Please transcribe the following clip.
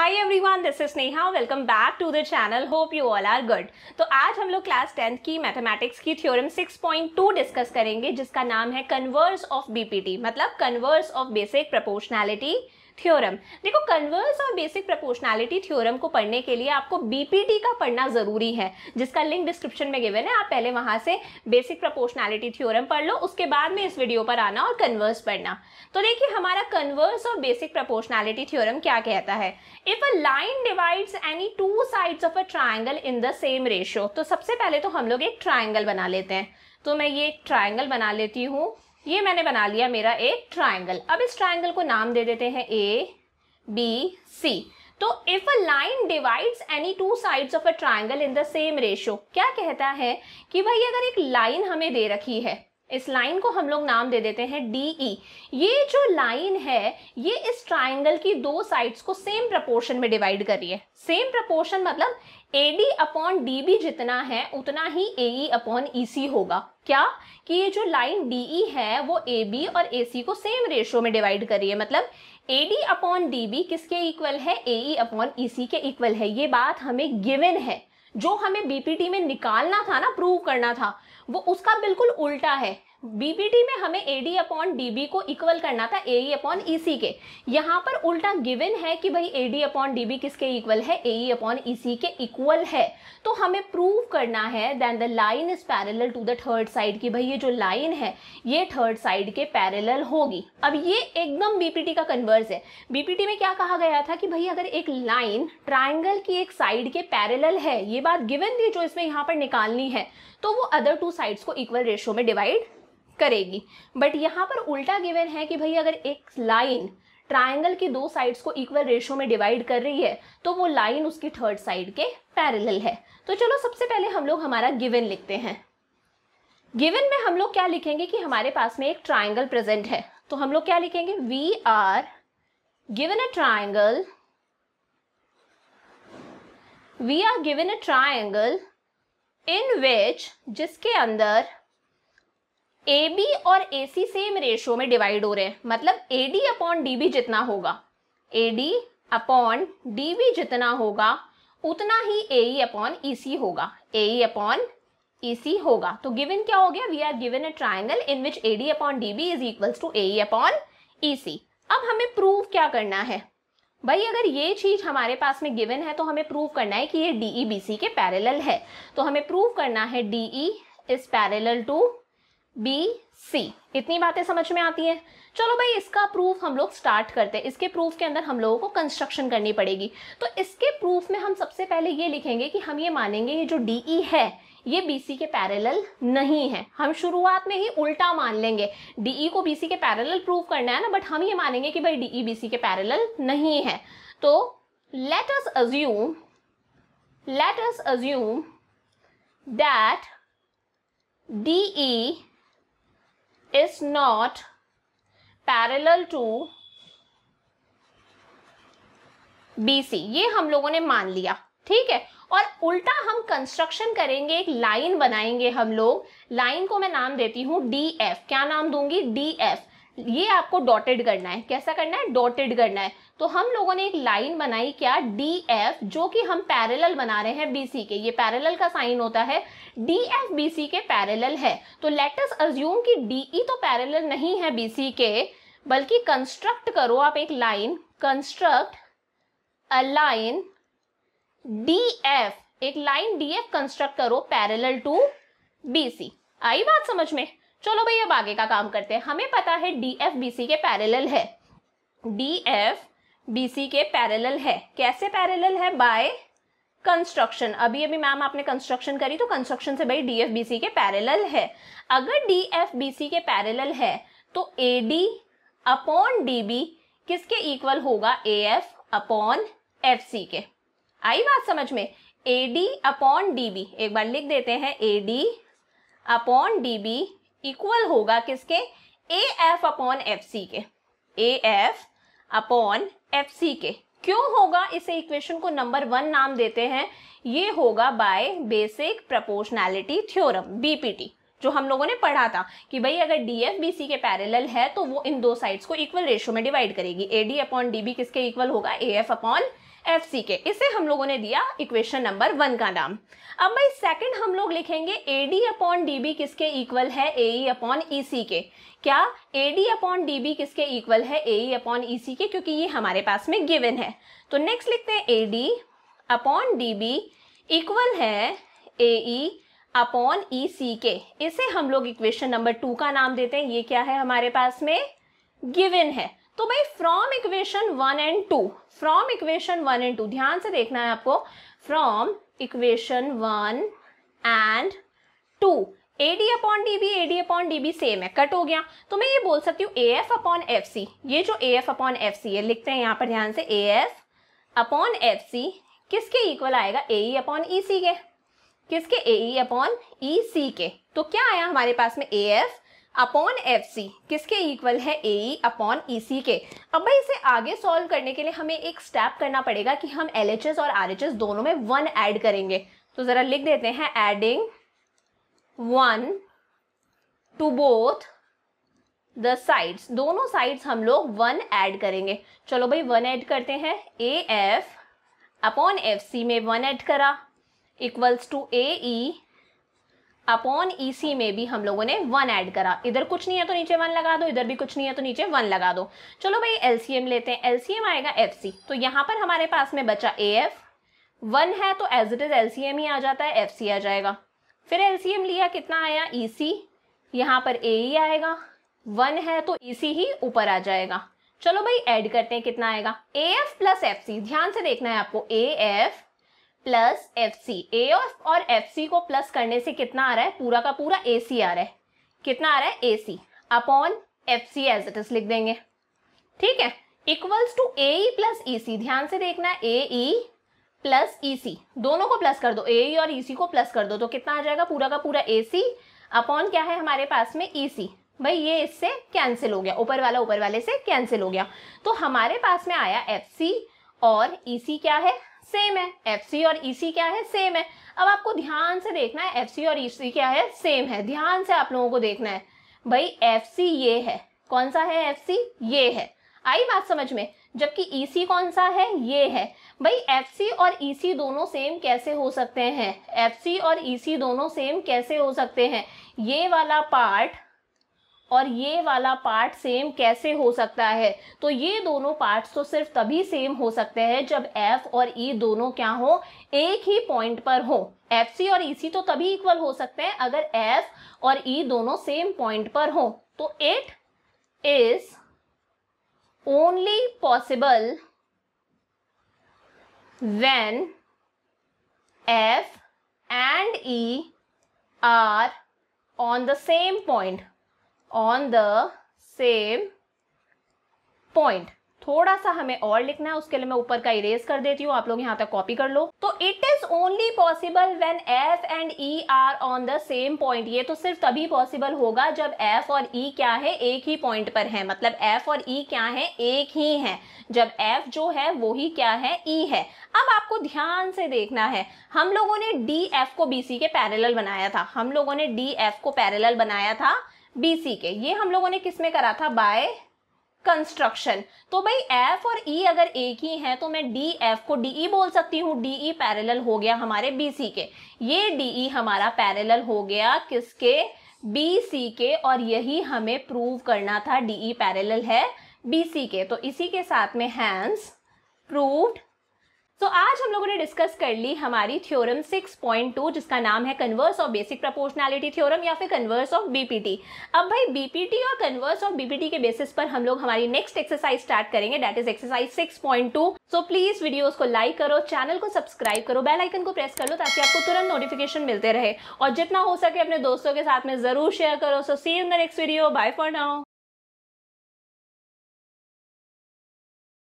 High everyone, this is Sneha. Welcome back to the channel. Hope you all are good. तो आज हम लोग class 10th की mathematics की थ्योरम 6.2 डिस्कस करेंगे, जिसका नाम है कन्वर्स ऑफ बीपीटी, मतलब converse of basic proportionality theorem. देखो, कन्वर्स और बेसिक प्रोपोर्शनैलिटी थ्योरम को पढ़ने के लिए आपको बीपीटी का पढ़ना जरूरी है, जिसका लिंक डिस्क्रिप्शन में गिवन है। आप पहले वहां से बेसिक प्रोपोर्शनैलिटी थ्योरम पढ़ लो, उसके बाद में इस वीडियो पर आना और कन्वर्स पढ़ना। तो देखिए, हमारा कन्वर्स और बेसिक प्रोपोर्शनैलिटी थ्योरम क्या कहता है। If a line divides any two sides of a triangle in the same ratio, तो सबसे पहले तो हम लोग एक ट्राइंगल बना लेते हैं। तो मैं ये एक ट्राइंगल बना लेती हूँ। ये मैंने बना लिया मेरा एक ट्राइंगल। अब इस ट्राइंगल को नाम दे देते हैं ए बी सी। तो if a line divides any two sides of a triangle in the same ratio, क्या कहता है कि भाई अगर एक लाइन हमें दे रखी है, इस लाइन को हम लोग नाम दे देते हैं DE। ये जो लाइन है ये इस ट्राइंगल की दो साइड्स को सेम प्रपोर्शन में डिवाइड कर रही है। सेम प्रपोर्शन मतलब AD अपॉन DB जितना है उतना ही AE अपॉन EC होगा। क्या कि ये जो लाइन DE है वो AB और AC को सेम रेशियो में डिवाइड कर रही है, मतलब AD अपॉन DB किसके इक्वल है, AE अपॉन EC के इक्वल है। ये बात हमें गिवन है। जो हमें बीपीटी में निकालना था ना, प्रूव करना था, वो उसका बिल्कुल उल्टा है। बीपीटी में हमें AD अपॉन DB को इक्वल करना था AE अपॉन EC के। यहाँ पर उल्टा गिवन है कि भाई AD अपॉन DB किसके इक्वल है, AE अपॉन EC के इक्वल है। तो हमें प्रूव करना है then the line is parallel to the third side, कि भाई ये जो लाइन है ये थर्ड साइड के पैरेलल होगी। अब ये एकदम बीपीटी का कन्वर्स है। बीपीटी में क्या कहा गया था कि भाई अगर एक लाइन ट्राइंगल की एक साइड के पैरेलल है, ये बात गिवन थी जो इसमें यहाँ पर निकालनी है, तो वो अदर टू साइड्स को इक्वल रेशियो में डिवाइड करेगी। बट यहाँ पर उल्टा गिवन है कि भाई अगर एक लाइन ट्राइंगल की दो साइड्स को इक्वल रेशियो में डिवाइड कर रही है तो वो लाइन उसकी थर्ड साइड के पैरेलल है। तो चलो सबसे पहले हम लोग हमारा गिवन लिखते हैं। गिवन में हम लोग क्या लिखेंगे कि हमारे पास में एक ट्राइंगल प्रेजेंट है। तो हम लोग क्या लिखेंगे, we are given a triangle, we are given a triangle in which, जिसके अंदर AB और AC सेम रेशियो में डिवाइड हो रहे हैं। मतलब AD अपॉन DB जितना होगा, AD अपॉन DB जितना होगा उतना ही AE अपॉन EC होगा, AE अपॉन EC होगा। तो गिवन क्या हो गया, we are given a triangle in which AD upon DB is equals to AE upon EC। अब हमें प्रूव क्या करना है भाई, अगर ये चीज हमारे पास में गिवन है तो हमें प्रूव करना है कि ये DE BC के पैरेलल है। तो हमें प्रूव करना है DE is parallel to BC। इतनी बातें समझ में आती हैं। चलो भाई, इसका प्रूफ हम लोग स्टार्ट करते हैं। इसके प्रूफ के अंदर हम लोगों को कंस्ट्रक्शन करनी पड़ेगी। तो इसके प्रूफ में हम सबसे पहले ये लिखेंगे कि हम ये मानेंगे ये जो DE है ये BC के पैरेलल नहीं है। हम शुरुआत में ही उल्टा मान लेंगे, DE को BC के पैरेलल प्रूव करना है ना, बट हम ये मानेंगे कि भाई DE BC के पैरेलल नहीं है। तो let us assume that DE is not parallel to BC। ये हम लोगों ने मान लिया, ठीक है। और उल्टा हम कंस्ट्रक्शन करेंगे, एक लाइन बनाएंगे हम लोग। लाइन को मैं नाम देती हूं DF। क्या नाम दूंगी, DF। ये आपको डॉटेड करना है। कैसा करना है, डॉटेड करना है। तो हम लोगों ने एक लाइन बनाई क्या, DF, जो कि हम पैरेलल बना रहे हैं BC के। ये पैरेलल का साइन होता है, DF BC के पैरेलल है। तो लेट अस अज्यूम कि DE तो पैरेलल नहीं है BC के, बल्कि कंस्ट्रक्ट करो आप एक line, construct a line DF, एक लाइन DF कंस्ट्रक्ट करो पैरेलल टू BC। आई बात समझ में। चलो भाई, अब आगे का काम करते हैं। हमें पता है DF BC के पैरेलल है, DF BC के पैरेलल है। कैसे पैरेलल है, बाय कंस्ट्रक्शन। अभी मैम आपने कंस्ट्रक्शन करी तो कंस्ट्रक्शन से भाई DF BC के पैरेलल है। अगर DF BC के पैरेलल है तो AD अपॉन DB किसके इक्वल होगा, AF अपॉन FC के। आई बात समझ में। AD अपॉन DB, एक बार लिख देते हैं, AD अपॉन DB इक्वल होगा किसके, AF अपॉन FC के, AF अपॉन FC के। क्यों होगा, इसे इक्वेशन को नंबर 1 नाम देते हैं। ये होगा by basic proportionality theorem, BPT, जो हम लोगों ने पढ़ा था कि भाई अगर DF BC के पैरेलल है तो वो इन दो साइड्स को इक्वल रेशियो में डिवाइड करेगी। AD अपॉन DB किसके इक्वल होगा, AF अपॉन एफ सी के। इसे हम लोगों ने दिया इक्वेशन नंबर 1 का नाम। अब भाई सेकंड हम लोग लिखेंगे A D upon D B किसके इक्वल है, A E upon E C के। क्या A D upon D B किसके इक्वल है, A E upon E C के, क्योंकि ये हमारे पास में गिवन है। तो नेक्स्ट लिखते हैं A D upon D B equal है A E upon E C के। इसे हम लोग इक्वेशन नंबर 2 का नाम देते हैं। ये क्या है हमारे पास में, गिवन है। तो भाई from equation 1 and 2, from equation 1 and 2 ध्यान से देखना है आपको, from equation 1 and 2 A D upon D B, A D upon D B same है, कट हो गया। तो मैं ये बोल सकती हूँ A F upon F C. ये जो A F upon F C है, लिखते हैं यहाँ पर ध्यान से, A F upon F C किसके इक्वल आएगा, ए ई अपॉन ई सी के। किसके, ए ई अपॉन ई सी के। तो क्या आया हमारे पास में, A F upon F C किसके इक्वल है, A E upon E C के। अब भाई इसे आगे सॉल्व करने के लिए हमें एक स्टेप करना पड़ेगा कि हम एल एच एस और आर एच एस दोनों में 1 ऐड करेंगे। तो जरा लिख देते हैं, adding 1 to both the sides. दोनों साइड्स हम लोग 1 ऐड करेंगे। चलो भाई 1 ऐड करते हैं, A F upon F C में 1 ऐड करा equals to A E upon E C में भी हम लोगों ने 1 ऐड करा। इधर कुछ नहीं है तो नीचे 1 लगा दो, इधर भी कुछ नहीं है तो नीचे 1 लगा दो। चलो भाई एलसीएम लेते हैं, एलसीएम आएगा एफ सी। तो यहाँ पर हमारे पास में बचा ए एफ, 1 है तो एज इट इज एलसीएम ही आ जाता है, एफ सी आ जाएगा। फिर एलसीएम लिया, कितना आया, ई सी, यहाँ पर ए ई आएगा, 1 है तो ई सी ही ऊपर आ जाएगा। चलो भाई ऐड करते हैं, कितना आएगा, A F plus F C. ध्यान से देखना है आपको, A F plus F C. A F और एफ सी को प्लस करने से कितना आ रहा है, पूरा का पूरा ए सी आ रहा है। कितना आ रहा है, A C upon F C as it is लिख देंगे, ठीक है, equals to A E plus E C. ध्यान से देखना है, ए ई प्लस ई सी, दोनों को प्लस कर दो, ए ई और ई सी को प्लस कर दो तो कितना आ जाएगा, पूरा का पूरा ए सी अपॉन क्या है हमारे पास में, ई सी। भाई ये इससे कैंसिल हो गया, ऊपर वाला ऊपर वाले से कैंसिल हो गया। तो हमारे पास में आया एफ सी और ई सी क्या है, सेम है। एफ सी और ई सी क्या है, सेम है। अब आपको ध्यान से देखना है, एफ सी और ई सी क्या है, सेम है। ध्यान से आप लोगों को देखना है, भाई एफ सी ये है, कौन सा है, एफ सी ये है, आई बात समझ में, जबकि ई सी कौन सा है, ये है। भाई एफ सी और ई सी दोनों सेम कैसे हो सकते हैं, एफ सी और ई सी दोनों सेम कैसे हो सकते हैं, ये वाला पार्ट और ये वाला पार्ट सेम कैसे हो सकता है। तो ये दोनों पार्ट्स तो सिर्फ तभी सेम हो सकते हैं जब एफ और ई दोनों क्या हो, एक ही पॉइंट पर हो। एफ सी और ई सी तो तभी इक्वल हो सकते हैं अगर एफ और ई दोनों सेम पॉइंट पर हो। तो it is only possible when F and E R on the same point, on the same point। थोड़ा सा हमें और लिखना है, उसके लिए मैं ऊपर का इरेज कर देती हूँ, आप लोग यहाँ तक कॉपी कर लो। तो it is only possible when F and E R on the same point. ये तो सिर्फ तभी पॉसिबल होगा जब एफ और ई क्या है, एक ही पॉइंट पर है। मतलब एफ और ई क्या है, एक ही है। जब एफ जो है वो ही क्या है, ई है। अब आपको ध्यान से देखना है, हम लोगों ने डी एफ को बी सी के पैरेलल बनाया था, हम लोगों ने डी एफ को पैरेलल बनाया था BC के। ये हम लोगों ने किस में करा था, बाय कंस्ट्रक्शन। तो भाई F और E अगर एक ही है तो मैं DF को DE बोल सकती हूँ। DE पैरेलल हो गया हमारे BC के, ये DE हमारा पैरेलल हो गया किसके, BC के, और यही हमें प्रूव करना था, DE पैरेलल है BC के। तो इसी के साथ में हैंस प्रूव्ड। तो आज हम लोगों ने डिस्कस कर ली हमारी थ्योरम 6.2 जिसका नाम है converse of basic proportionality theorem या फिर कन्वर्स ऑफ बीपीटी। अब भाई बीपीटी और कन्वर्स ऑफ बीपीटी के बेसिस पर हम लोग हमारी नेक्स्ट एक्सरसाइज स्टार्ट करेंगे, that is exercise 6.2। So please videos को लाइक करो, चैनल को सब्सक्राइब करो, बेल आइकन को प्रेस कर लो ताकि आपको तुरंत नोटिफिकेशन मिलते रहे, और जितना हो सके अपने दोस्तों के साथ में जरूर शेयर करो। So see you in the next video, bye for now.